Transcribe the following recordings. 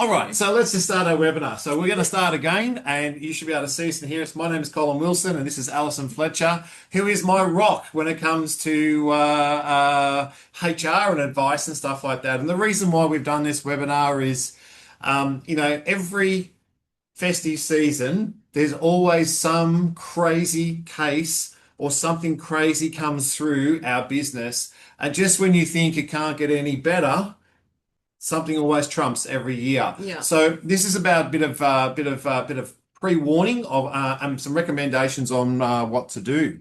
All right, so let's just start our webinar. So we're going to start again, and you should be able to see us and hear us. My name is Colin Wilson, and this is Allyson Fletcher, who is my rock when it comes to HR and advice and stuff like that. And the reason why we've done this webinar is, every festive season, there's always some crazy case or something crazy comes through our business. And just when you think it can't get any better, something always trumps every year. Yeah. So this is about a bit of pre-warning of some recommendations on what to do.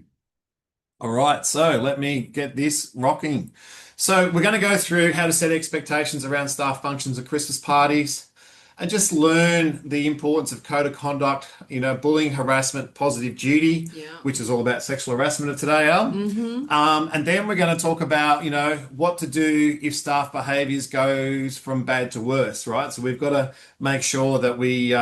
All right, so let me get this rocking. So we're going to go through how to set expectations around staff functions and Christmas parties, and just learn the importance of code of conduct, bullying, harassment, positive duty, Yeah. which is all about sexual harassment of today, Al. And then we're going to talk about, what to do if staff behaviours goes from bad to worse, right? So we've got to make sure that we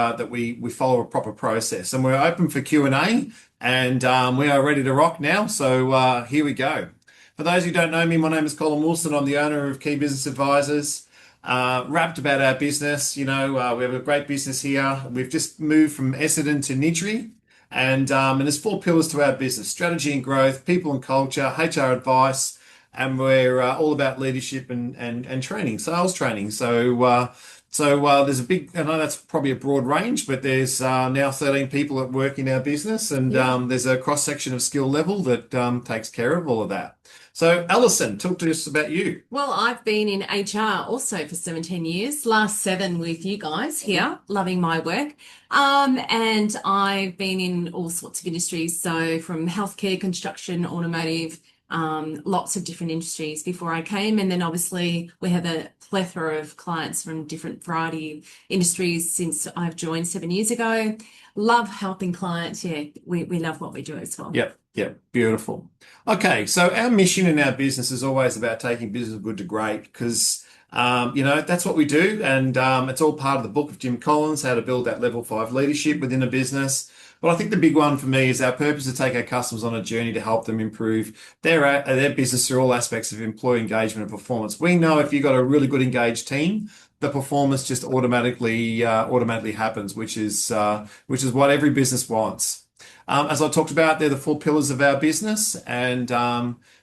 follow a proper process, and we're open for Q&A, and we are ready to rock now. So here we go. For those who don't know me, my name is Colin Wilson. I'm the owner of Key Business Advisors. Rapped about our business. We have a great business here. We've just moved from Essendon to Niddrie, and there's 4 pillars to our business: strategy and growth, people and culture, HR advice, and we're all about leadership and training, sales training. So there's a big, I know that's probably a broad range, but there's now 13 people that work in our business, and there's a cross section of skill level that takes care of all of that. So, Allyson, talk to us about you. Well, I've been in HR also for 17 years, last 7 with you guys here, loving my work. And I've been in all sorts of industries, so from healthcare, construction, automotive, lots of different industries before I came. And then obviously we have a plethora of clients from different variety of industries since I've joined 7 years ago. Love helping clients. Yeah, we love what we do as well. Yep, beautiful. Okay, so our mission in our business is always about taking business good to great, because that's what we do, and it's all part of the book of Jim Collins, How to Build That Level 5 Leadership Within a Business. But I think the big one for me is our purpose to take our customers on a journey to help them improve their business through all aspects of employee engagement and performance. We know if you've got a really good engaged team, the performance just automatically happens, which is what every business wants. As I talked about, they're the 4 pillars of our business, and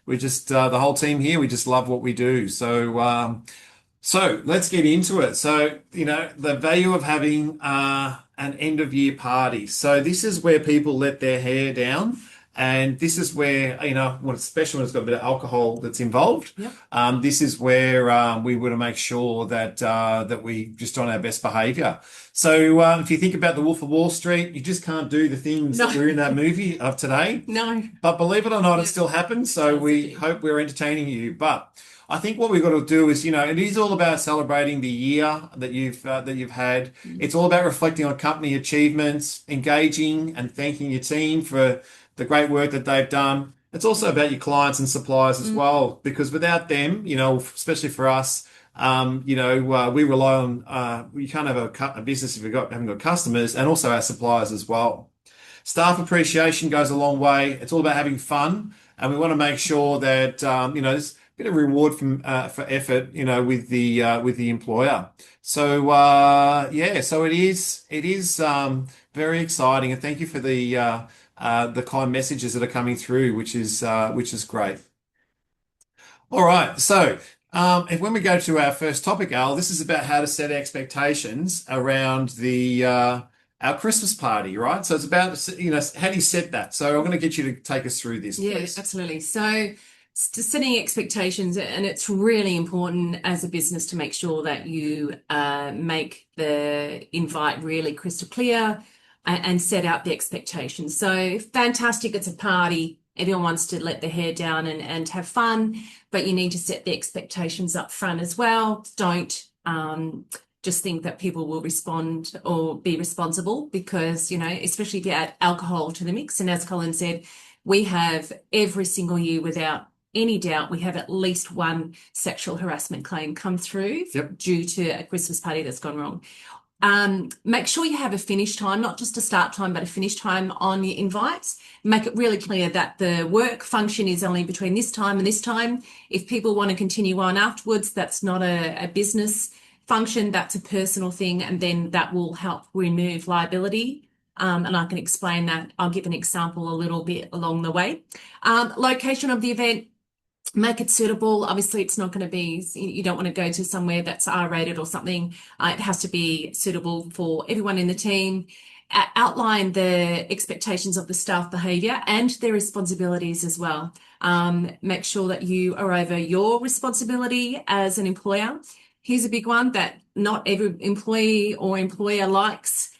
we just the whole team here, we just love what we do. So let's get into it. So the value of having an end of year party. So this is where people let their hair down. And this is where, especially when it's got a bit of alcohol that's involved. Yep. This is where we want to make sure that we just on our best behaviour. So if you think about the Wolf of Wall Street, you just can't do the things that were in that movie of today. No. But believe it or not, it still happens. So we hope we're entertaining you. But I think what we've got to do is, it is all about celebrating the year that you've had. It's all about reflecting on company achievements, engaging and thanking your team for the great work that they've done. It's also about your clients and suppliers as well, because without them, especially for us, we rely on, you can't have a business if you haven't got customers, and also our suppliers as well. Staff appreciation goes a long way. It's all about having fun, and we want to make sure that, there's a bit of reward for effort, with the employer. So, so it is very exciting, and thank you for the kind messages that are coming through, which is great. All right, so and when we go to our first topic, Al, this is about how to set expectations around our Christmas party, right? So it's about how do you set that? So I'm going to get you to take us through this, Yeah, please. absolutely. So setting expectations, and it's really important as a business to make sure that you make the invite really crystal clear and set out the expectations. So fantastic, it's a party. Everyone wants to let their hair down and have fun, but you need to set the expectations up front as well. Don't just think that people will respond or be responsible, because, especially if you add alcohol to the mix. And as Colin said, we have every single year, without any doubt, we have at least one sexual harassment claim come through due to a Christmas party that's gone wrong. Make sure you have a finish time, not just a start time, but a finish time on your invites. Make it really clear that the work function is only between this time and this time. If people want to continue on afterwards, that's not a business function, that's a personal thing, and then that will help remove liability. And I can explain that. I'll give an example a little bit along the way. Location of the event, make it suitable. Obviously, it's not going to be, you don't want to go to somewhere that's R-rated or something. It has to be suitable for everyone in the team. Outline the expectations of the staff behaviour and their responsibilities as well. Make sure that you are over your responsibility as an employer. Here's a big one that not every employee or employer likes.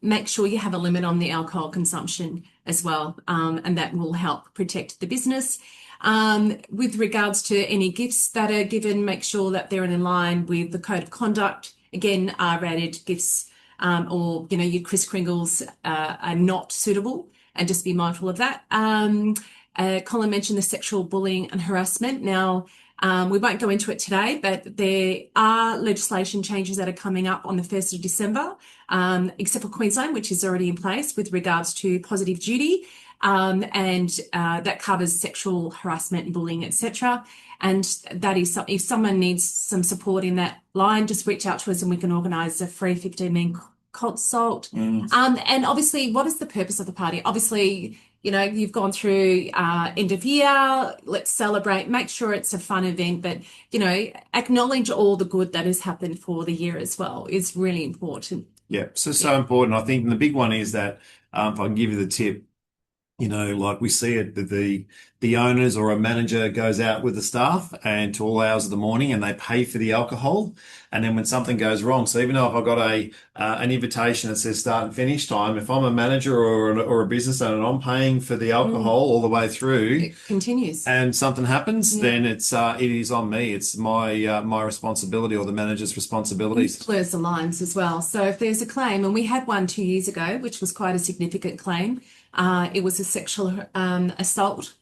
Make sure you have a limit on the alcohol consumption as well, and that will help protect the business. With regards to any gifts that are given, make sure that they're in line with the code of conduct. Again, R-rated gifts or your Kris Kringles are not suitable, and just be mindful of that. Colin mentioned the sexual bullying and harassment. Now, we won't go into it today, but there are legislation changes that are coming up on the 1st of December, except for Queensland, which is already in place with regards to positive duty. And that covers sexual harassment and bullying, etc. And that is if someone needs some support in that line, just reach out to us and we can organise a free 15-minute consult. And obviously, what is the purpose of the party? Obviously, you've gone through end of year, let's celebrate, make sure it's a fun event, but, acknowledge all the good that has happened for the year as well is really important. Yeah, so important. I think the big one is that if I can give you the tip, like we see it, the owners or a manager goes out with the staff and to all hours of the morning and they pay for the alcohol. And then when something goes wrong, so even though if I've got an invitation that says start and finish time, if I'm a manager or a business owner and I'm paying for the alcohol all the way through, it continues, and something happens, then it is on me. It's my responsibility or the manager's responsibilities. It blurs the lines as well. So if there's a claim, and we had one 2 years ago, which was quite a significant claim. It was a sexual assault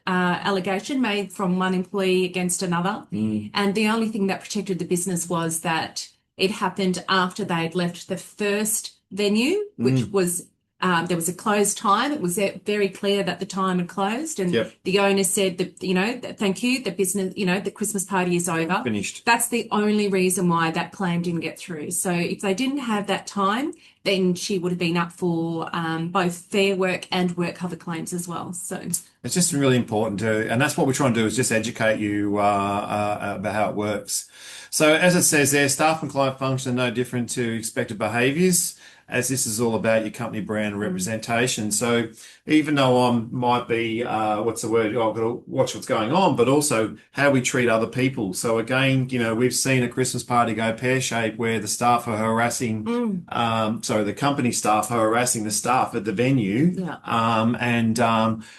allegation made from one employee against another. And the only thing that protected the business was that it happened after they'd left the first venue, which was there was a closed time. It was very clear that the time had closed, and the owner said that, thank you, the business, the Christmas party is over. Finished. That's the only reason why that claim didn't get through. So if they didn't have that time, then she would have been up for both Fair Work and work cover claims as well. So it's just really important and that's what we're trying to do, is just educate you about how it works. So as it says there, staff and client function are no different to expected behaviours, as this is all about your company brand and representation. So even though I might be, I've got to watch what's going on, but also how we treat other people. So again, we've seen a Christmas party go pear-shaped where the staff are harassing, the company staff are harassing the staff at the venue. And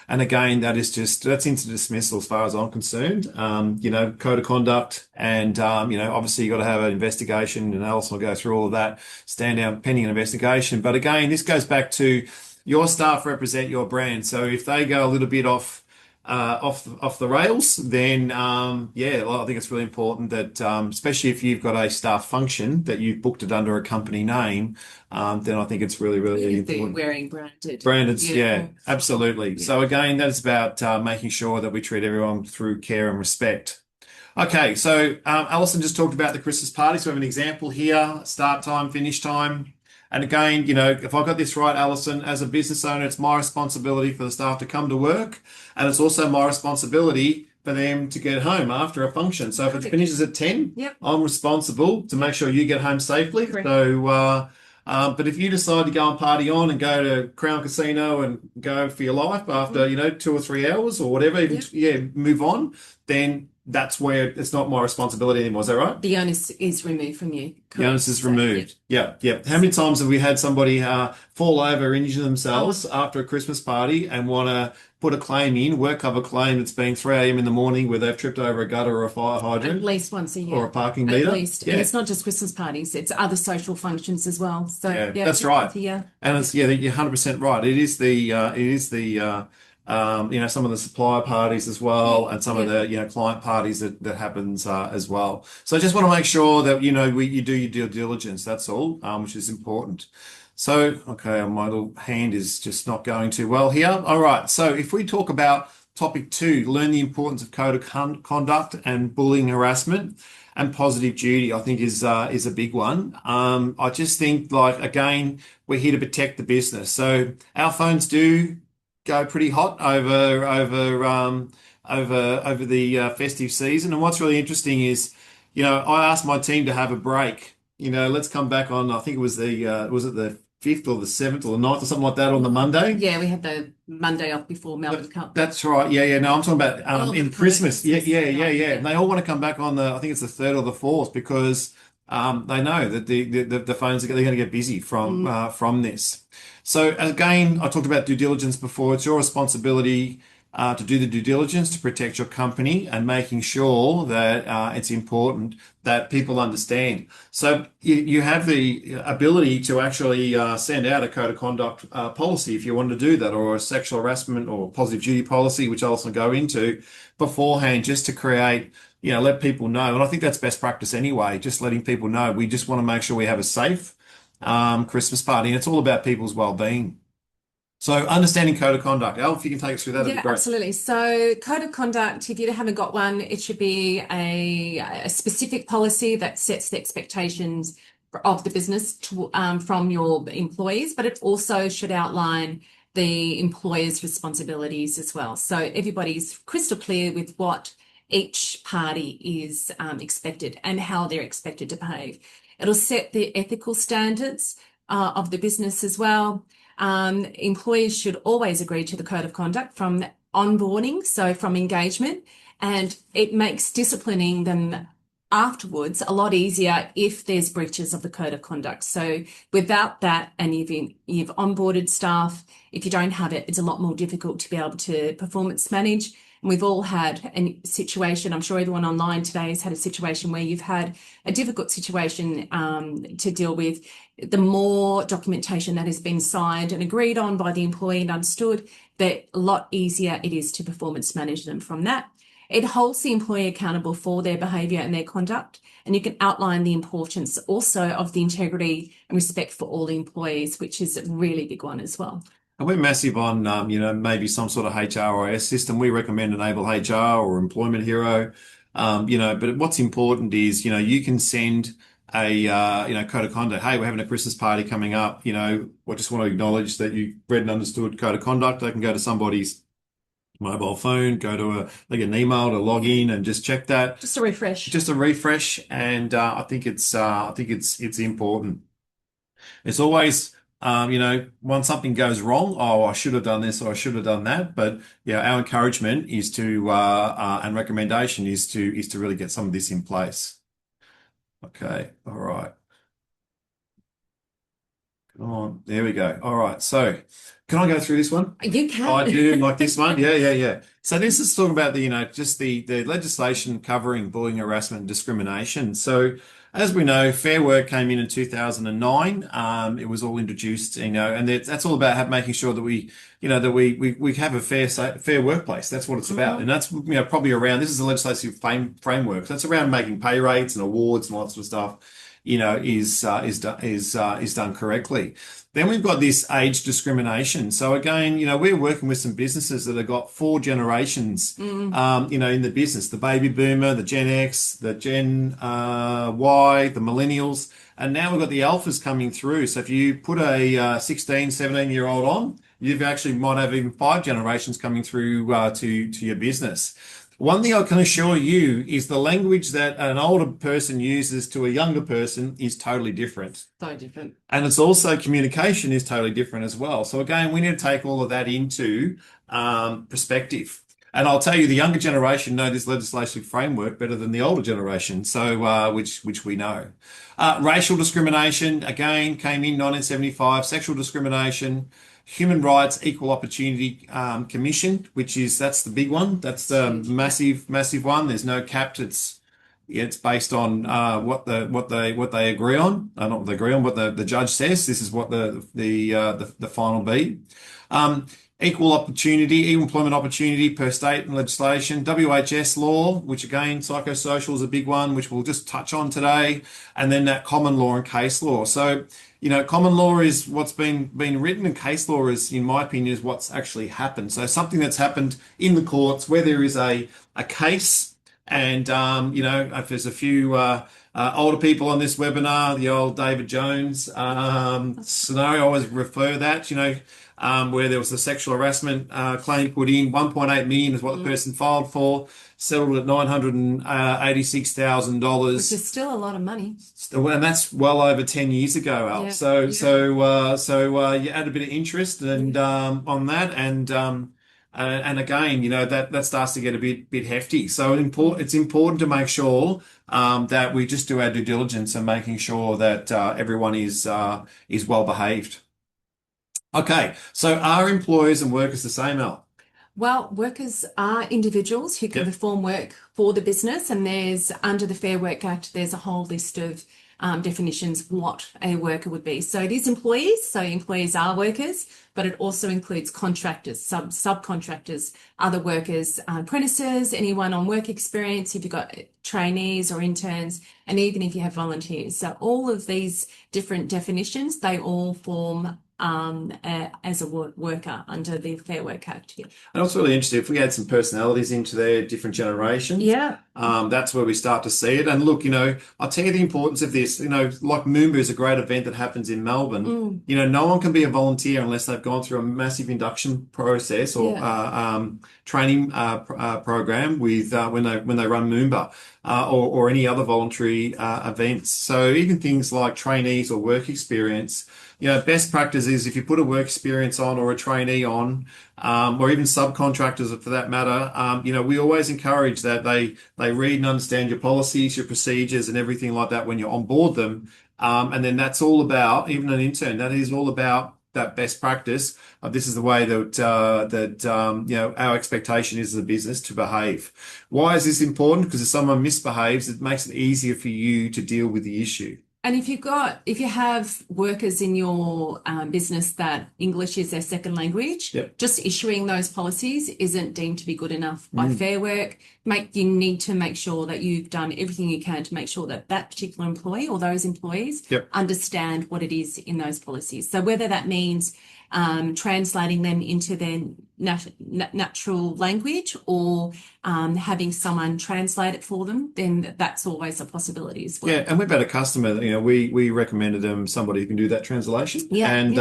again, that's instant dismissal as far as I'm concerned. Code of conduct and, obviously you've got to have an investigation, and Allyson will go through all of that, stand down pending an investigation. But again, this goes back to your staff represent your brand. So if they go a little bit off the rails, then I think it's really important that especially if you've got a staff function that you've booked it under a company name, then I think it's really, really important. Wearing branded. Absolutely. Yeah. So again, that's about making sure that we treat everyone through care and respect. Okay, so Allyson just talked about the Christmas party. So we have an example here: start time, finish time. And again, if I got this right, Allyson, as a business owner, it's my responsibility for the staff to come to work, and it's also my responsibility for them to get home after a function. So if it finishes at 10, I'm responsible to make sure you get home safely. Correct. So, but if you decide to go and party on and go to Crown Casino and go for your life after, 2 or 3 hours or whatever, move on, then that's where it's not my responsibility anymore. Is that right? The onus is removed from you. Correct. The onus is removed. Yeah. How many times have we had somebody fall over, injure themselves after a Christmas party and want to put a claim in, work cover claim that's been 3 a.m. in the morning where they've tripped over a gutter or a fire hydrant? At least once a year. Or a parking meter? At least. Yeah. And it's not just Christmas parties, it's other social functions as well. So that's right. And it's, you're 100% right. It is some of the supplier parties as well, and some of the, client parties that happens as well. So I just want to make sure that, you do your due diligence. That's all, which is important. So, okay, my little hand is just not going too well here. All right. So if we talk about topic 2, learn the importance of code of conduct and bullying harassment. And positive duty, I think, is a big one. I just think, like, again, we're here to protect the business. So our phones do go pretty hot over the festive season. And what's really interesting is, I asked my team to have a break. Let's come back on. I think it was was it the 5th or the 7th or the 9th or something like that on the Monday. Yeah, we had the Monday off before Melbourne Cup. That's right. Yeah, yeah. No, I'm talking about in Christmas. Yeah, yeah, yeah, Right, yeah. yeah. And they all want to come back on I think it's the 3rd or the 4th because they know that the phones they're going to get busy Mm. from this. So again, I talked about due diligence before. It's your responsibility to do the due diligence to protect your company and making sure that it's important that people understand. So you have the ability to actually send out a code of conduct policy if you want to do that, or a sexual harassment or positive duty policy, which I'll also go into beforehand, just to create, let people know. And I think that's best practice anyway, just letting people know. We just want to make sure we have a safe Christmas party, and it's all about people's well-being. So understanding code of conduct. Al, if you can take us through that, that'd be Yeah, great. absolutely. So, code of conduct, if you haven't got one, it should be a specific policy that sets the expectations of the business from your employees, but it also should outline the employer's responsibilities as well. So, everybody's crystal clear with what each party is expected and how they're expected to behave. It'll set the ethical standards of the business as well. Employees should always agree to the code of conduct from onboarding, so from engagement, and it makes disciplining them afterwards a lot easier if there's breaches of the code of conduct. So without that, and you've onboarded staff, if you don't have it, it's a lot more difficult to be able to performance manage. And we've all had a situation, I'm sure everyone online today has had a situation where you've had a difficult situation to deal with. The more documentation that has been signed and agreed on by the employee and understood, the lot easier it is to performance manage them from that. It holds the employee accountable for their behaviour and their conduct, and you can outline the importance also of the integrity and respect for all the employees, which is a really big one as well. And we're massive on, maybe some sort of HRIS system. We recommend Enable HR or Employment Hero. But what's important is, you can send a, code of conduct. Hey, we're having a Christmas party coming up. I just want to acknowledge that you read and understood code of conduct. They can go to somebody's mobile phone, they get an email to log in and just check that. Just a refresh. Just a refresh. And I think it's important. It's always, when something goes wrong, oh, I should have done this or I should have done that. But yeah, our encouragement is and recommendation is to really get some of this in place. Okay, all right. Come on, there we go. All right, so can I go through this one? You can. I do like this one. Yeah, yeah, yeah. So this is talking about just the legislation covering bullying, harassment, and discrimination. So as we know, Fair Work came in 2009. It was all introduced, and that's all about making sure that we have a fair workplace. That's what it's about, and that's probably around. This is a legislative framework. That's around making pay rates and awards and lots of stuff. Is done correctly. Then we've got this age discrimination. So again, we're working with some businesses that have got 4 generations, in the business, the baby boomer, the Gen X, the Gen Y, the millennials, and now we've got the alphas coming through. So if you put a 16, 17-year-old on, you've actually might have even 5 generations coming through to your business. One thing I can assure you is the language that an older person uses to a younger person is totally different. So different. And it's also communication is totally different as well. So again, we need to take all of that into perspective. And I'll tell you, the younger generation know this legislative framework better than the older generation. So which we know. Racial discrimination again came in 1975. Sexual discrimination. Human Rights Equal Opportunity Commission, that's the big one. That's the massive one. There's no cap. It's based on what they agree on. Not what they agree on. What the judge says. This is what the final be. Equal employment opportunity per state and legislation. WHS law, which again, psychosocial is a big one, which we'll just touch on today. And then that common law and case law. So, common law is what's been written, and case law is, in my opinion, is what's actually happened. So something that's happened in the courts where there is a case And if there's a few older people on this webinar, the old David Jones scenario, I always refer that, where there was a sexual harassment claim put in. 1.8 million is what the person filed for, settled at Which $986,000. is still a lot of money. And that's well over 10 years ago, Al. Yeah. So you add a bit of interest and on that, and again, that starts to get a bit hefty. So it's important to make sure that we just do our due diligence and making sure that everyone is well behaved. Okay, so are employers and workers the same, Al? Well, workers are individuals who can Yep. perform work for the business, and there's under the Fair Work Act, there's a whole list of definitions of what a worker would be. So it is employees, so employees are workers, but it also includes contractors, subcontractors, other workers, apprentices, anyone on work experience, if you've got trainees or interns, and even if you have volunteers. So all of these different definitions, they all form as a worker under the Fair Work Act. Yeah. And also really interesting if we add some personalities into their different generations. Yeah. That's where we start to see it. And look, I'll tell you the importance of this. Like Moomba is a great event that happens in Melbourne. No one can be a volunteer unless they've gone through a massive induction process or training program with when they run Moomba or any other voluntary events. So even things like trainees or work experience. Best practice is if you put a work experience on or a trainee on, or even subcontractors for that matter, we always encourage that they read and understand your policies, your procedures, and everything like that when you're on board them. And then that's all about, even an intern, that is all about that best practice. This is the way that our expectation is as a business to behave. Why is this important? Because if someone misbehaves, it makes it easier for you to deal with the issue. And if you have workers in your business that English is their second language, Yep. just issuing those policies isn't deemed to be good enough by Fair Work. You need to make sure that you've done everything you can to make sure that that particular employee or those employees Yep. understand what it is in those policies. So whether that means translating them into their natural language or having someone translate it for them, then that's always a possibility as well. Yeah, and we've had a customer, we recommended them somebody who can do that translation. Yeah, And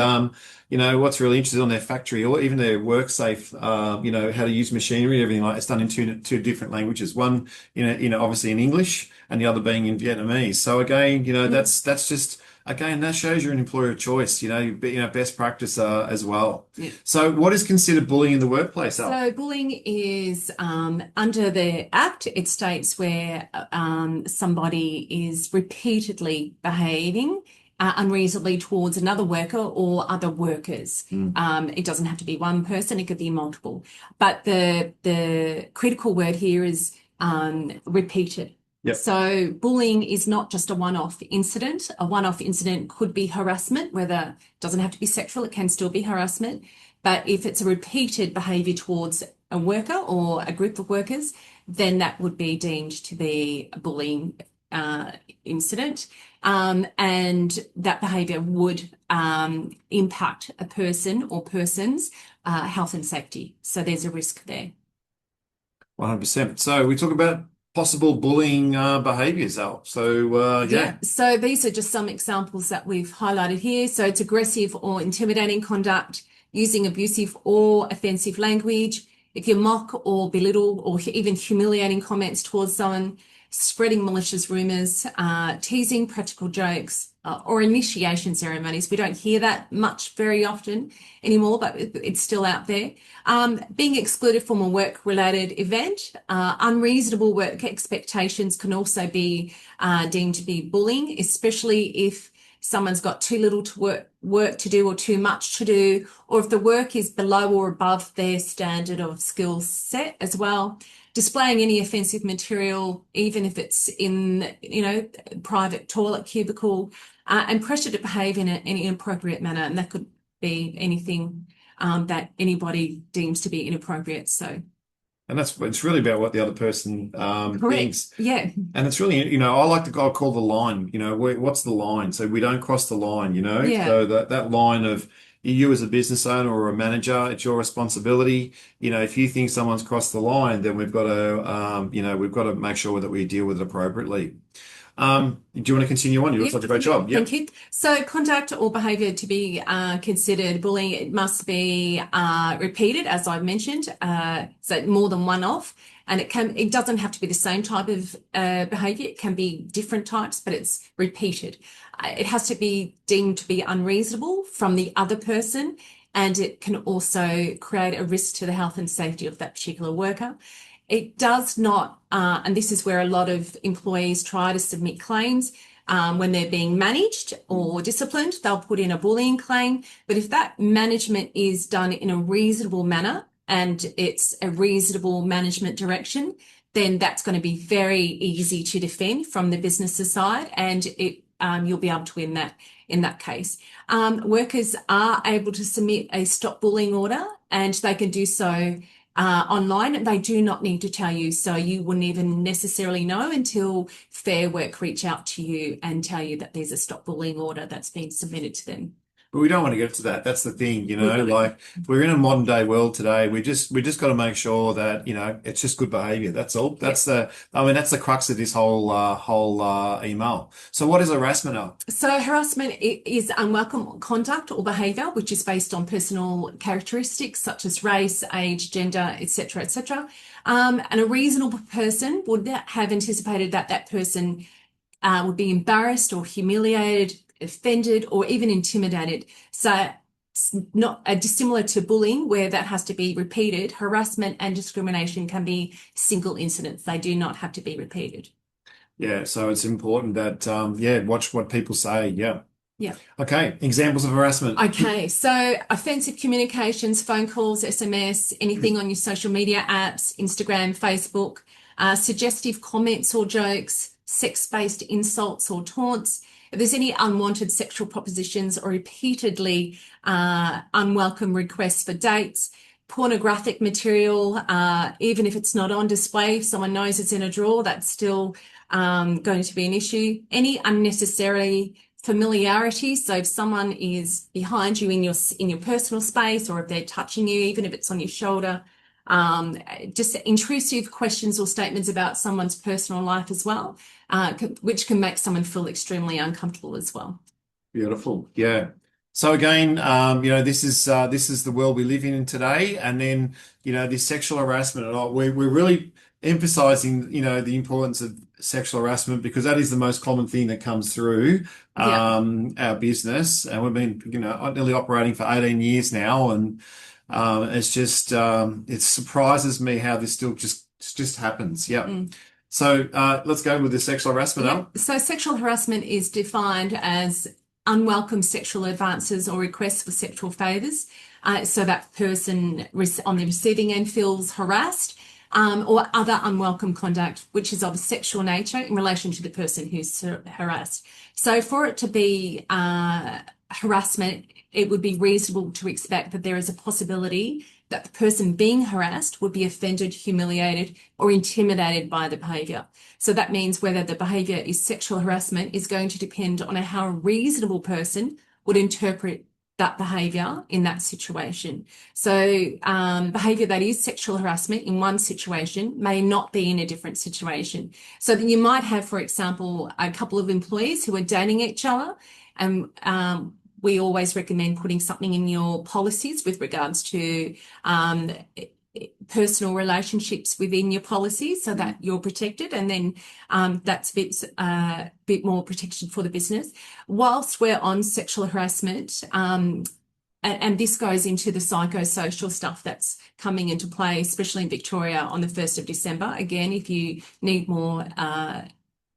yeah. what's really interesting on their factory or even their WorkSafe, how to use machinery, everything like it's done in two different languages. One, obviously in English and the other being in Vietnamese. So again, that's just again, that shows you're an employer of choice, best practice as well. Yeah. So what is considered bullying in the workplace, Al? So bullying is under the Act, it states where somebody is repeatedly behaving unreasonably towards another worker or other workers. It doesn't have to be one person, it could be multiple. But the critical word here is repeated. Yep. So bullying is not just a one-off incident. A one-off incident could be harassment, whether it doesn't have to be sexual, it can still be harassment. But if it's a repeated behaviour towards a worker or a group of workers, then that would be deemed to be a bullying incident. And that behaviour would impact a person or persons' health and safety. So there's a risk there. 100%. So we talk about possible bullying behaviours, Al. So yeah. So these are just some examples that we've highlighted here. So it's aggressive or intimidating conduct, using abusive or offensive language, if you mock or belittle or even humiliating comments towards someone, spreading malicious rumours, teasing practical jokes, or initiation ceremonies. We don't hear that much very often anymore, but it's still out there. Being excluded from a work-related event, unreasonable work expectations can also be deemed to be bullying, especially if someone's got too little work to do or too much to do, or if the work is below or above their standard of skill set as well. Displaying any offensive material, even if it's in, private toilet cubicle, and pressure to behave in an inappropriate manner. And that could be anything that anybody deems to be inappropriate. So. And it's really about what the other person thinks. Yeah. And it's really, I like to call the line, what's the line? So we don't cross the line, Yeah. So that line of, you as a business owner or a manager, it's your responsibility. If you think someone's crossed the line, then we've got to make sure that we deal with it appropriately. Do you want to continue on? You do such a great job. Thank Yep. you. So, conduct or behaviour to be considered bullying, it must be repeated, as I've mentioned. So, more than one off, and it doesn't have to be the same type of behaviour. It can be different types, but it's repeated. It has to be deemed to be unreasonable from the other person, and it can also create a risk to the health and safety of that particular worker. It does not, and this is where a lot of employees try to submit claims. When they're being managed or disciplined, they'll put in a bullying claim. But if that management is done in a reasonable manner and it's a reasonable management direction, then that's going to be very easy to defend from the business's side, and you'll be able to win that in that case. Workers are able to submit a stop bullying order, and they can do so online. They do not need to tell you, so you wouldn't even necessarily know until Fair Work reach out to you and tell you that there's a stop bullying order that's been submitted to them. But we don't want to get to that. That's the thing, like we're in a modern day world today. We just got to make sure that, it's just good behavior. That's all. That's the crux of this whole email. So what is harassment, Al? So harassment is unwelcome conduct or behaviour which is based on personal characteristics such as race, age, gender, etc., etc. And a reasonable person would have anticipated that that person would be embarrassed or humiliated, offended, or even intimidated. So it's not dissimilar to bullying, where that has to be repeated. Harassment and discrimination can be single incidents. They do not have to be repeated. Yeah, so it's important that watch what people say. Yeah. Yeah. Okay, examples of harassment. Okay, so offensive communications, phone calls, SMS, anything on your social media apps, Instagram, Facebook, suggestive comments or jokes, sex-based insults or taunts. If there's any unwanted sexual propositions or repeatedly unwelcome requests for dates, pornographic material, even if it's not on display, if someone knows it's in a drawer, that's still going to be an issue. Any unnecessary familiarity, so if someone is behind you in your personal space, or if they're touching you, even if it's on your shoulder, just intrusive questions or statements about someone's personal life as well, which can make someone feel extremely uncomfortable as well. Beautiful. Yeah. So again, this is the world we live in today, and then this sexual harassment. We're really emphasizing the importance of sexual harassment because that is the most common thing that comes through our business, and we've been nearly operating for 18 years now, and it's just it surprises me how this still just happens. Yeah. So let's go with the sexual harassment. Yeah. So sexual harassment is defined as unwelcome sexual advances or requests for sexual favours. So that person on the receiving end feels harassed, or other unwelcome conduct which is of a sexual nature in relation to the person who's harassed. So for it to be harassment, it would be reasonable to expect that there is a possibility that the person being harassed would be offended, humiliated, or intimidated by the behaviour. So that means whether the behaviour is sexual harassment is going to depend on how a reasonable person would interpret that behaviour in that situation. So behaviour that is sexual harassment in one situation may not be in a different situation. So that you might have, for example, a couple of employees who are dating each other, and we always recommend putting something in your policies with regards to personal relationships within your policies so that you're protected, and then that's a bit more protection for the business. Whilst we're on sexual harassment, and this goes into the psychosocial stuff that's coming into play, especially in Victoria on the 1st of December. Again, if you need more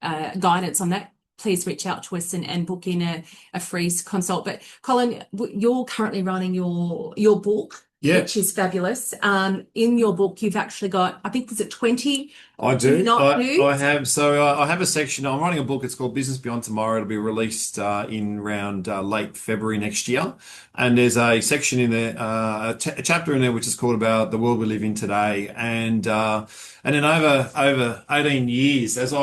guidance on that, please reach out to us and book in a free consult. But Colin, you're currently running your book, which is fabulous. In your book, you've actually got, I think, was it 20? I do. I have. So I have a section. I'm writing a book. It's called Business Beyond Tomorrow. It'll be released in around late February next year. And there's a section in there, a chapter in there, which is called about the world we live in today. And then over 18 years, as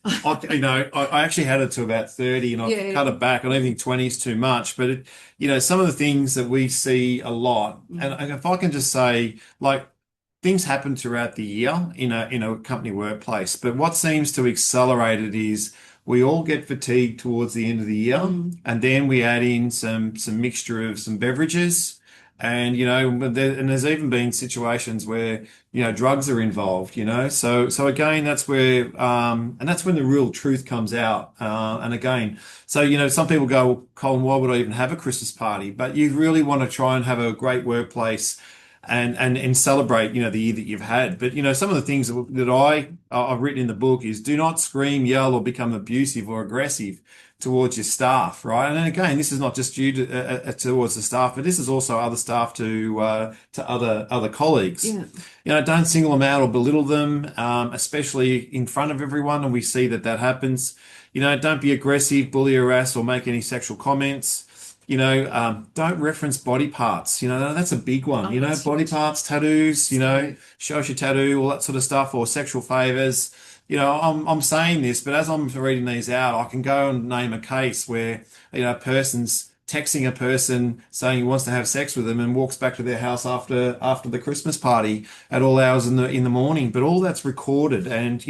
I actually had it to about 30 and I've Yeah. cut it back. I don't think 20 is too much, but some of the things that we see a lot, and if I can just say, like, things happen throughout the year in a company workplace, but what seems to accelerate it is we all get fatigued towards the end of the year, Mm. and then we add in some mixture of some beverages. And there's even been situations where drugs are involved, so again, that's where and that's when the real truth comes out. And again, so some people go, well, Colin, why would I even have a Christmas party? But you really want to try and have a great workplace and celebrate the year that you've had. But some of the things that I've written in the book is do not scream, yell, or become abusive or aggressive towards your staff, right? And then again, this is not just due to towards the staff, but this is also other staff to other colleagues. Yeah. Don't single them out or belittle them, especially in front of everyone. And we see that happens. Don't be aggressive, bully, harass, or make any sexual comments. Don't reference body parts. That's a big one. Oh, that's Body huge. parts, tattoos, So, show us your tattoo, all that sort of stuff, or sexual favors. I'm saying this, but as I'm reading these out, I can go and name a case where, a person's texting a person saying he wants to have sex with them and walks back to their house after the Christmas party at all hours in the morning. But all that's recorded, and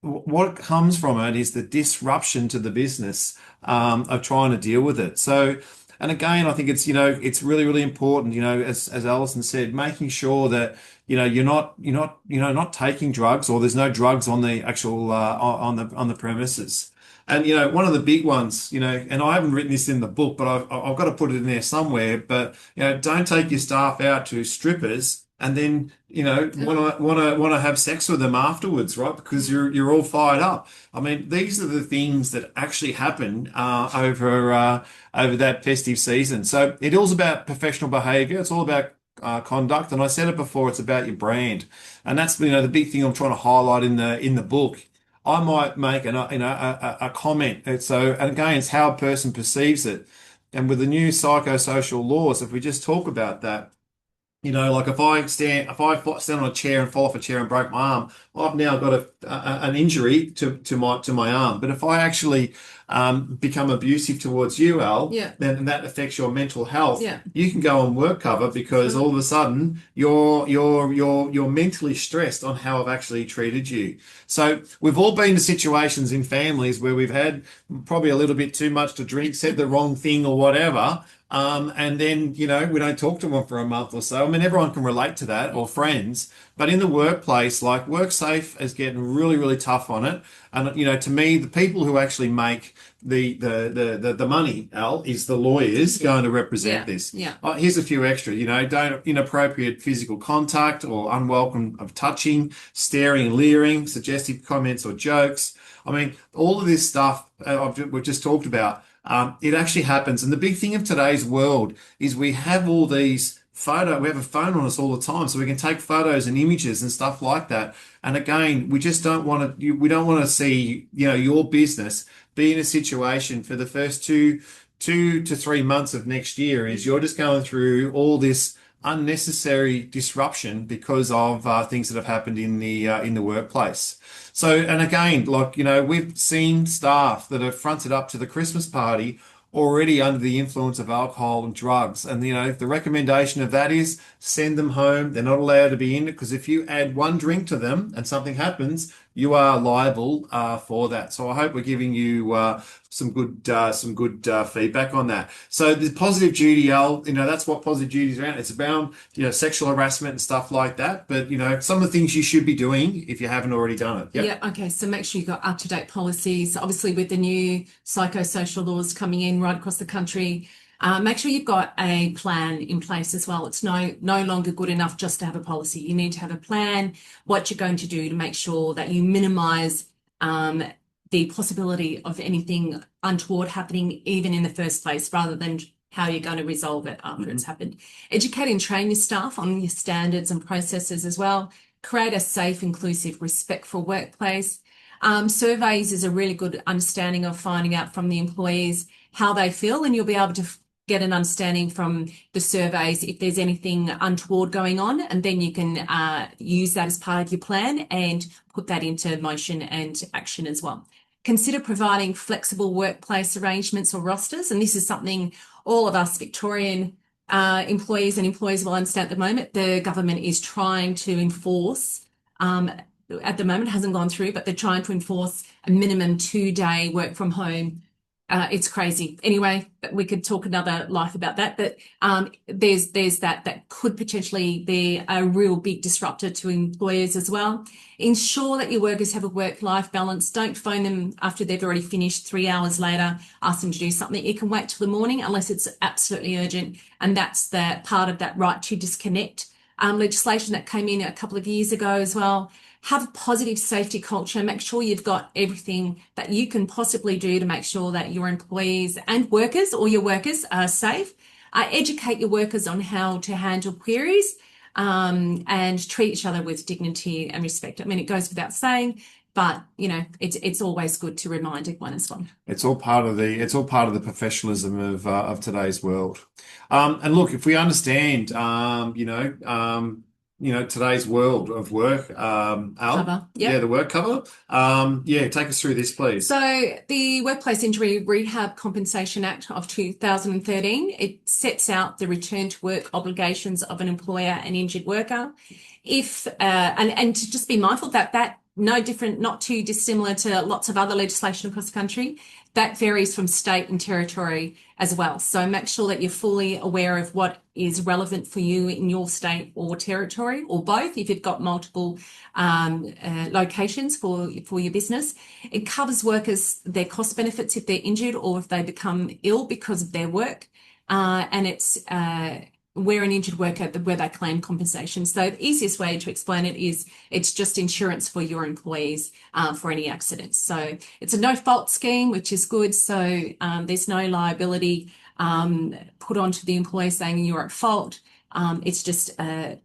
what comes from it is the disruption to the business of trying to deal with it. So, and again, I think it's really, really important, as Allyson said, making sure that, you're not taking drugs or there's no drugs on the actual, on the premises. And, one of the big ones, and I haven't written this in the book, but I've got to put it in there somewhere, but, don't take your staff out to strippers and then, want to have sex with them afterwards, right? Because you're all fired up. I mean, these are the things that actually happen over that festive season. So it is about professional behaviour. It's all about conduct, and I said it before. It's about your brand, and that's the big thing I'm trying to highlight in the book. I might make a comment. And again, it's how a person perceives it. And with the new psychosocial laws, if we just talk about that. Like if I stand on a chair and fall off a chair and break my arm, I've now got an injury to my arm. But if I actually become abusive towards you, Al, yeah. then that affects your mental health. Yeah. You can go on work cover because all of a sudden you're mentally stressed on how I've actually treated you. So we've all been to situations in families where we've had probably a little bit too much to drink, said the wrong thing or whatever. And then, we don't talk to them for a month or so. I mean, everyone can relate to that or friends, but in the workplace, like WorkSafe is getting really, really tough on it. And, to me, the people who actually make the money, Al, is the lawyers going to represent this. Yeah. Here's a few extra, don't inappropriate physical contact or unwelcome of touching, staring, leering, suggestive comments or jokes. I mean, all of this stuff we've just talked about. It actually happens. And the big thing of today's world is we have all these we have a phone on us all the time, so we can take photos and images and stuff like that. And again, we just don't want to, we don't want to see, your business be in a situation for the first 2 to 3 months of next year is you're just going through all this unnecessary disruption because of things that have happened in the workplace. So, and again, like, we've seen staff that have fronted up to the Christmas party already under the influence of alcohol and drugs. And, the recommendation of that is send them home. They're not allowed to be in it because if you add one drink to them and something happens, you are liable for that. So I hope we're giving you some good feedback on that. So the positive duty, Al, that's what positive duty is around. It's about sexual harassment and stuff like that. But some of the things you should be doing if you haven't already done it. Yep. Yeah, okay. So make sure you've got up-to-date policies. Obviously, with the new psychosocial laws coming in right across the country, make sure you've got a plan in place as well. It's no longer good enough just to have a policy. You need to have a plan, what you're going to do to make sure that you minimize the possibility of anything untoward happening even in the first place, rather than how you're going to resolve it after it's happened. Educate and train your staff on your standards and processes as well. Create a safe, inclusive, respectful workplace. Surveys is a really good understanding of finding out from the employees how they feel, and you'll be able to get an understanding from the surveys if there's anything untoward going on, and then you can use that as part of your plan and put that into motion and action as well. consider providing flexible workplace arrangements or rosters. And this is something all of us Victorian employees and employers will understand at the moment. The government is trying to enforce, at the moment, it hasn't gone through, but they're trying to enforce a minimum 2-day work from home. It's crazy. Anyway, but we could talk another life about that. But there's that could potentially be a real big disruptor to employers as well. Ensure that your workers have a work-life balance. Don't phone them after they've already finished 3 hours later, ask them to do something. It can wait till the morning unless it's absolutely urgent. And that's the part of that right to disconnect legislation that came in a couple of years ago as well. Have a positive safety culture. Make sure you've got everything that you can possibly do to make sure that your employees and workers or your workers are safe. Educate your workers on how to handle queries and treat each other with dignity and respect. I mean, it goes without saying, but you know, it's always good to remind everyone as well. It's all part of the professionalism of today's world. And look, if we understand, today's world of work, Al, Cover. Yep. yeah, the work cover. Take us through this, please. So the Workplace Injury Rehab Compensation Act of 2013, it sets out the return to work obligations of an employer and injured worker. If and to just be mindful that no different, not too dissimilar to lots of other legislation across the country, that varies from state and territory as well. So make sure that you're fully aware of what is relevant for you in your state or territory, or both if you've got multiple locations for your business. It covers workers, their cost benefits if they're injured or if they become ill because of their work. And it's where an injured worker, where they claim compensation. So the easiest way to explain it is it's just insurance for your employees for any accidents. So it's a no-fault scheme, which is good. So there's no liability put onto the employer saying you're at fault. It's just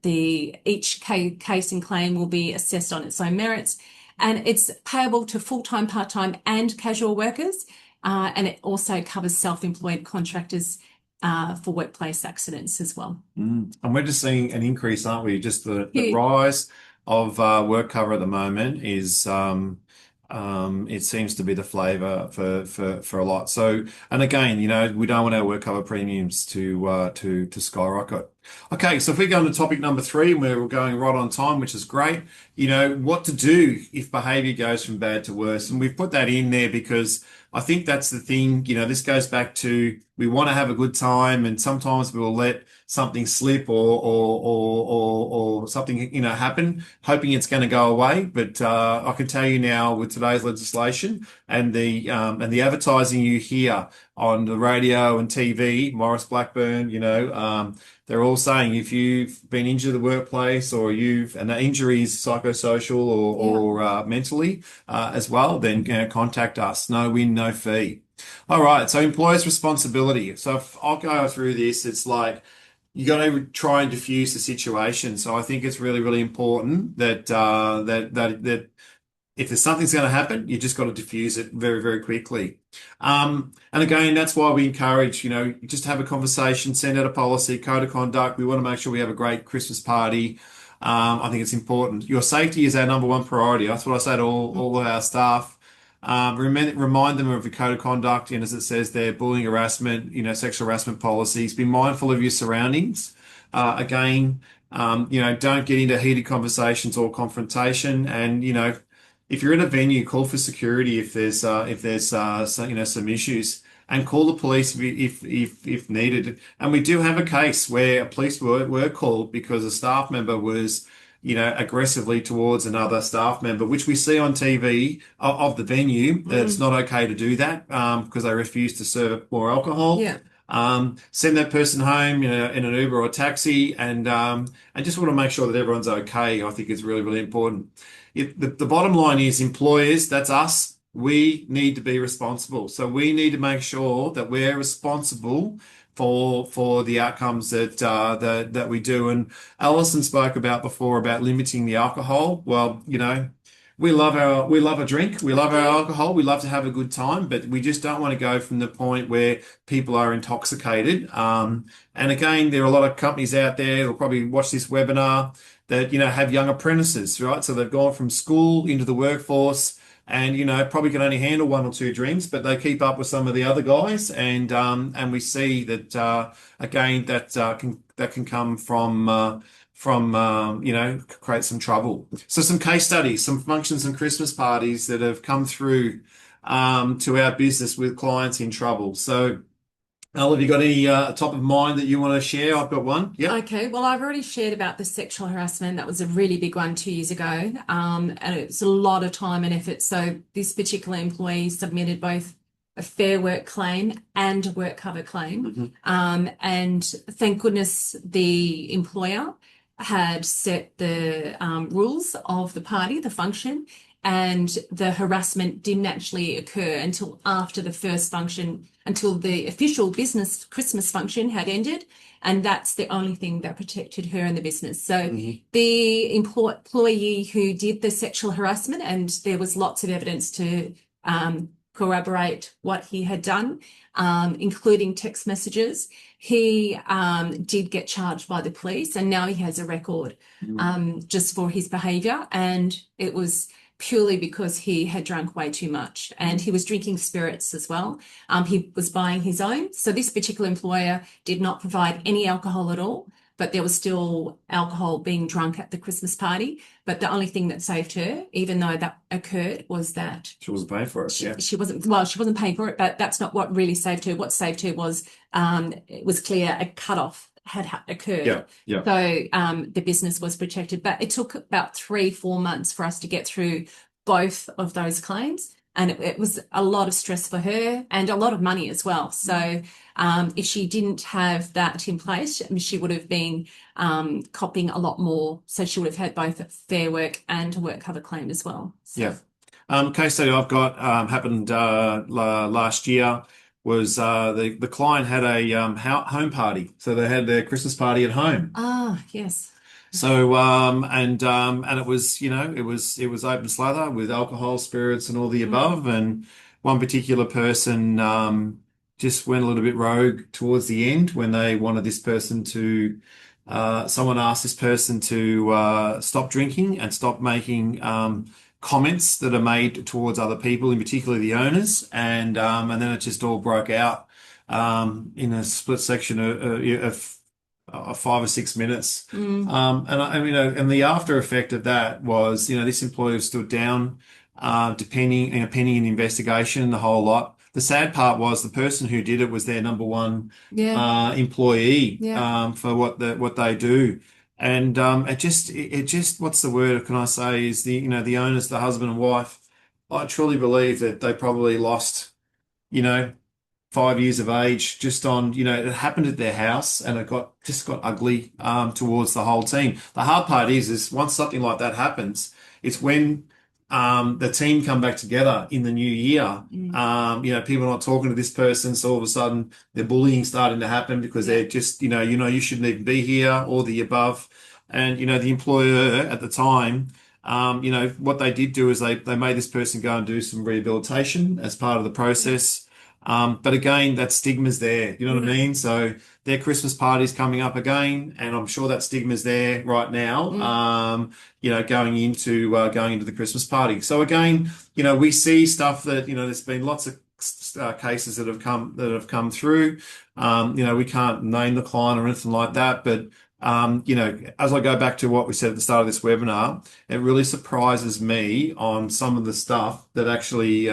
each case and claim will be assessed on its own merits, and it's payable to full-time, part-time, and casual workers. And it also covers self-employed contractors for workplace accidents as well. And we're just seeing an increase, aren't we? Just the rise of work cover at the moment is it seems to be the flavour for a lot. So, and again, we don't want our work cover premiums to skyrocket. Okay, so if we go on to topic number 3, where we're going right on time, which is great, what to do if behaviour goes from bad to worse. And we've put that in there because I think that's the thing. This goes back to we want to have a good time, and sometimes we'll let something slip or something happen, hoping it's going to go away. But I can tell you now, with today's legislation and the advertising you hear on the radio and TV, Morris Blackburn, they're all saying if you've been injured in the workplace and the injury is psychosocial or mentally as well, then contact us. No win, no fee. All right. So employer's responsibility. So if I'll go through this, it's like you got to try and diffuse the situation. So I think it's really, really important that if there's something's going to happen, you just got to diffuse it very, very quickly. And again, that's why we encourage, just have a conversation, send out a policy, code of conduct. We want to make sure we have a great Christmas party. I think it's important. Your safety is our number one priority. That's what I say to all of our staff. Remind them of the code of conduct, and as it says there, bullying, harassment, sexual harassment policies. Be mindful of your surroundings. Again, don't get into heated conversations or confrontation. And if you're in a venue, call for security if there's some issues, and call the police if needed. And we do have a case where a police were called because a staff member was aggressively towards another staff member, which we see on TV of the venue. It's not okay to do that because they refuse to serve more alcohol. Yeah. Send that person home in an Uber or a taxi, and just want to make sure that everyone's okay. I think it's really, really important. The bottom line is employers, that's us. We need to be responsible. So we need to make sure that we're responsible for the outcomes that we do. And Allyson spoke about before about limiting the alcohol. Well, we love a drink, we love our alcohol, we love to have a good time, but we just don't want to go from the point where people are intoxicated. And again, there are a lot of companies out there that'll probably watch this webinar that have young apprentices, right? So they've gone from school into the workforce. and probably can only handle one or two drinks, but they keep up with some of the other guys, and we see that again that can come from create some trouble. So some case studies, some functions and Christmas parties that have come through to our business with clients in trouble. So, Al, have you got any top of mind that you want to share? I've got one. Yep. Okay, well, I've already shared about the sexual harassment. That was a really big one 2 years ago. And it's a lot of time and effort. So this particular employee submitted both a fair work claim and a work cover claim. And thank goodness the employer had set the rules of the party, the function, and the harassment didn't actually occur until after the first function, until the official business Christmas function had ended. And that's the only thing that protected her in the business. So the employee who did the sexual harassment, and there was lots of evidence to corroborate what he had done, including text messages. He did get charged by the police, and now he has a record just for his behaviour. And it was purely because he had drunk way too much, and he was drinking spirits as well. He was buying his own. So this particular employer did not provide any alcohol at all, but there was still alcohol being drunk at the Christmas party. But the only thing that saved her, even though that occurred, was that She wasn't paying for it. Yeah. she wasn't paying for it, but that's not what really saved her. What saved her was it was clear a cutoff had occurred. Yeah. Yeah. So the business was protected, but it took about 3-4 months for us to get through both of those claims. And it was a lot of stress for her and a lot of money as well. So if she didn't have that in place, she would have been copping a lot more. So she would have had both a fair work and a work cover claim as well. So. Yeah. Case study I've got happened last year was the client had a home party. So they had their Christmas party at home. Ah, yes. So and it was it was open slather with alcohol, spirits, and all the above. And one particular person just went a little bit rogue towards the end when they wanted this person to. Someone asked this person to stop drinking and stop making comments that are made towards other people, in particular the owners, and then it just all broke out in a split section of 5 or 6 minutes. And the after effect of that was, this employer stood down, pending an investigation, the whole lot. The sad part was the person who did it was their number one employee for what they do. And it just what's the word can I say is the owners, the husband and wife. I truly believe that they probably lost, 5 years of age just on, it happened at their house, and it got ugly towards the whole team. The hard part is once something like that happens, it's when the team come back together in the new year. People are not talking to this person, so all of a sudden the bullying starting to happen because they're just, you shouldn't even be here, or the above. And the employer at the time, what they did do is they made this person go and do some rehabilitation as part of the process. But again, that stigma's there. You know what I mean? So their Christmas party's coming up again, and I'm sure that stigma's there right now. Going into the Christmas party. So again, we see stuff that there's been lots of cases that have come through. We can't name the client or anything like that, but as I go back to what we said at the start of this webinar, it really surprises me on some of the stuff that actually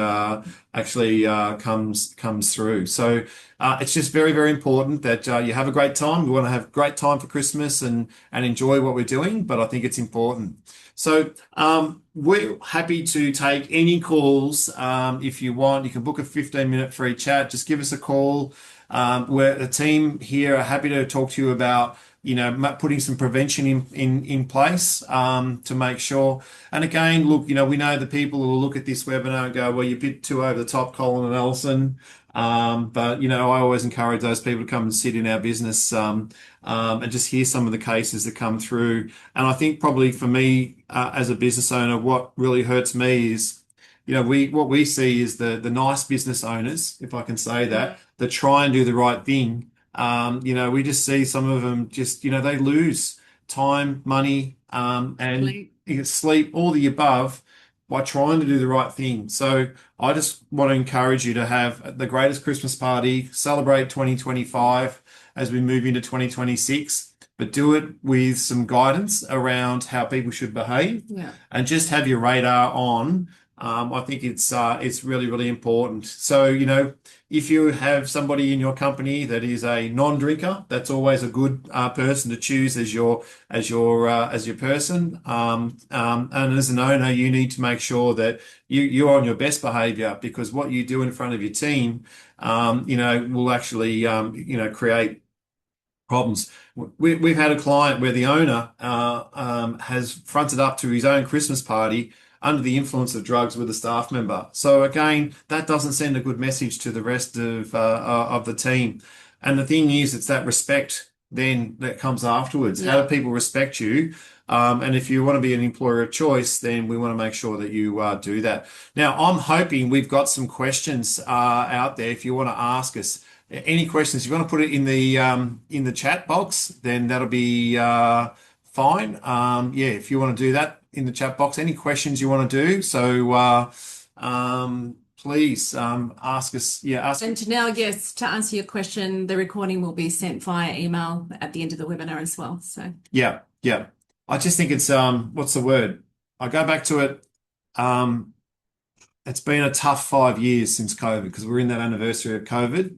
comes through. So it's just very, very important that you have a great time. We want to have a great time for Christmas and enjoy what we're doing, but I think it's important. So we're happy to take any calls if you want. You can book a 15-minute free chat. Just give us a call. We're the team here are happy to talk to you about putting some prevention in place to make sure. And again, look, we know the people who will look at this webinar and go, well, you're a bit too over the top, Colin and Allyson. But I always encourage those people to come and sit in our business and just hear some of the cases that come through. And I think probably for me as a business owner, what really hurts me is, what we see is the nice business owners, if I can say that try and do the right thing. We just see some of them just, they lose time, money, and sleep, all the above by trying to do the right thing. So I just want to encourage you to have the greatest Christmas party, celebrate 2025 as we move into 2026, but do it with some guidance around how people should behave Yeah. and just have your radar on. I think it's really, really important. So, if you have somebody in your company that is a non-drinker, that's always a good person to choose as your person. And as an owner, you need to make sure that you're on your best behaviour, because what you do in front of your team, will actually, create problems. We've had a client where the owner has fronted up to his own Christmas party under the influence of drugs with a staff member. So again, that doesn't send a good message to the rest of the team. And the thing is, it's that respect then that comes afterwards. How Yeah. do people respect you? And if you want to be an employer of choice, then we want to make sure that you do that. Now, I'm hoping we've got some questions out there. If you want to ask us any questions, if you want to put it in the chat box, then that'll be fine. Yeah, if you want to do that in the chat box, any questions you want to do. So please ask us. Yeah, ask. And now, yes, to answer your question, the recording will be sent via email at the end of the webinar as well. So Yeah, yeah. I just think it's what's the word? I go back to it. It's been a tough 5 years since COVID, because we're in that anniversary of COVID.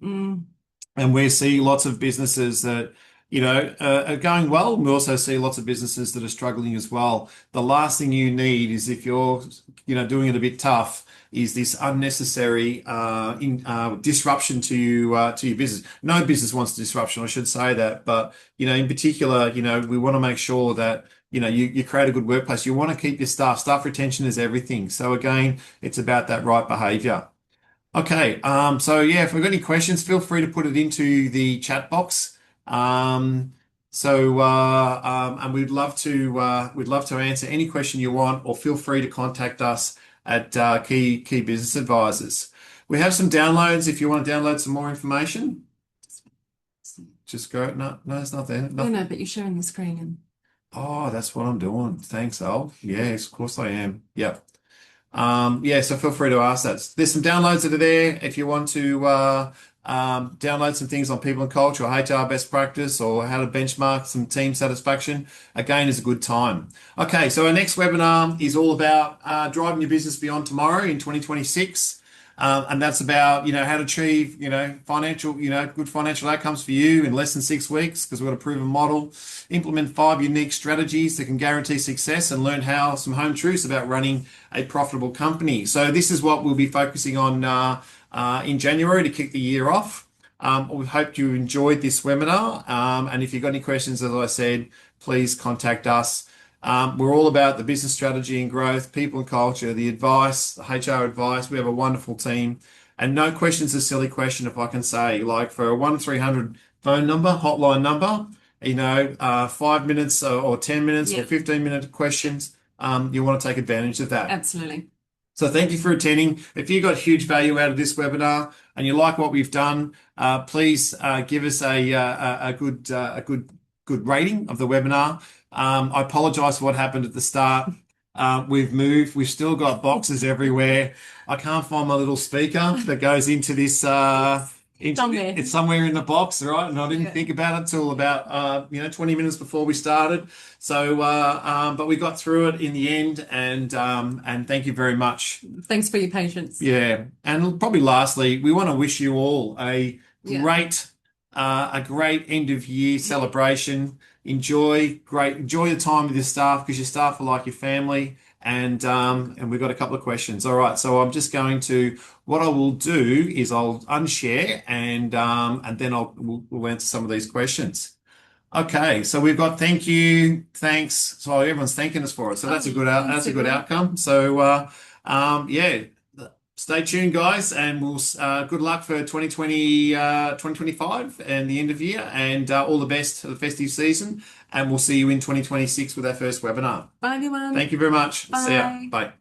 And we see lots of businesses that, are going well. And we also see lots of businesses that are struggling as well. The last thing you need is, if you're, doing it a bit tough, is this unnecessary disruption to your business. No business wants disruption, I should say that. But, in particular, we want to make sure that, you create a good workplace. You want to keep your staff. Staff retention is everything. So again, it's about that right behavior. Okay, so yeah, if we've got any questions, feel free to put it into the chat box. And we'd love to answer any question you want, or feel free to contact us at Key Business Advisors. We have some downloads if you want to download some more information. Just go. No, it's not there. no, but you're sharing the screen and Oh, that's what I'm doing. Thanks, Al. Yes, of course I am. Yep. So feel free to ask that. There's some downloads that are there if you want to download some things on people and culture, or HR best practice, or how to benchmark some team satisfaction. Again, is a good time. Okay, so our next webinar is all about driving your business beyond tomorrow in 2026. And that's about, how to achieve, financial, good financial outcomes for you in less than 6 weeks, because we've got a proven model. Implement 5 unique strategies that can guarantee success, and learn some home truths about running a profitable company. So this is what we'll be focusing on in January to kick the year off. We hope you enjoyed this webinar. And if you've got any questions, as I said, please contact us. We're all about the business strategy and growth, people and culture, the advice, the HR advice. We have a wonderful team, and no question's a silly question, if I can say. Like, for a 1300 phone number, hotline number, 5 minutes or 10 minutes or 15-minute questions, you want to take advantage of that. absolutely. So thank you for attending. If you got huge value out of this webinar and you like what we've done, please give us a good rating of the webinar. I apologize for what happened at the start. We've moved. We've still got boxes everywhere. I can't find my little speaker that goes into this. Somewhere. It's somewhere in the box, right? And I didn't think about it till about 20 minutes before we started. So, but we got through it in the end, and thank you very much. Thanks for your patience. Yeah, and probably lastly, we want to wish you all a great end of year celebration. Enjoy the time with your staff, because your staff are like your family. And we've got a couple of questions. All right, so I'm just going to. What I will do is I'll unshare, and then we'll answer some of these questions. Okay, so we've got thank you, thanks. So everyone's thanking us for it. So that's a good outcome. So stay tuned, guys, and we'll good luck for 2025 and the end of year, and all the best for the festive season. And we'll see you in 2026 with our first webinar. Bye, everyone. Thank you very much. See ya. Bye. Bye.